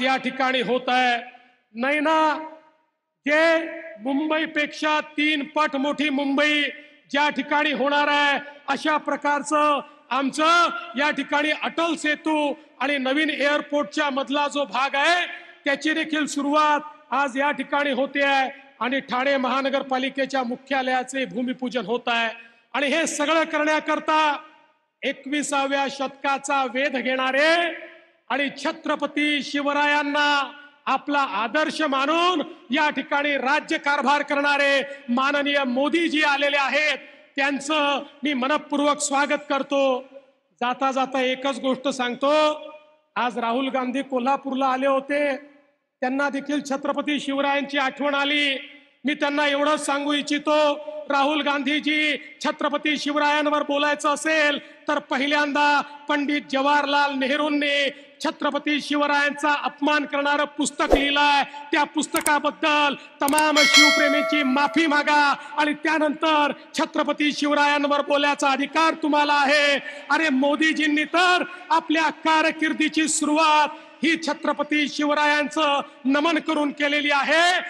आज या ठिकाणी होत आहे। नाही ना, जे मुंबईपेक्षा 3 पट मोठी मुंबई ज्या ठिकाणी होणार आहे, अशा प्रकारचं आमचं या ठिकाणी अटल सेतू आणि नवीन एअरपोर्टच्या मधला जो भाग आहे त्याची देखील सुरुवात आज या ठिकाणी होते आहे आणि ठाणे महानगरपालिकेच्या मुख्यालयाचे भूमिपूजन होत आहे। आणि हे सगळं करण्याकरता 21व्या शतकाचा वेध घेणारे आणि छत्रपती शिवरायांना आपला आदर्श मानून या ठिकाणी राज्य कारभार करणारे माननीय मोदीजी आलेले आहेत। त्यांचं मी मनपूर्वक स्वागत करतो। जाता जाता एकच गोष्ट सांगतो, आज राहुल गांधी कोल्हापूरला आले होते, त्यांना देखील छत्रपती शिवरायांची आठवण आली। मी त्यांना एवढंच सांगू इच्छितो, राहुल गांधीजी छत्रपती शिवरायांवर बोलायचं असेल तर पहिल्यांदा पंडित जवाहरलाल नेहरूंनी छत्रपती शिवरायांचा अपमान करणारं पुस्तक लिहिलंय। त्या पुस्तकाबद्दल तमाम शिवप्रेमींची माफी मागा आणि त्यानंतर छत्रपती शिवरायांवर बोलायचा अधिकार तुम्हाला आहे। अरे मोदीजींनी तर आपल्या कारकिर्दीची सुरुवात ही छत्रपती शिवरायांचं नमन करून केलेली आहे।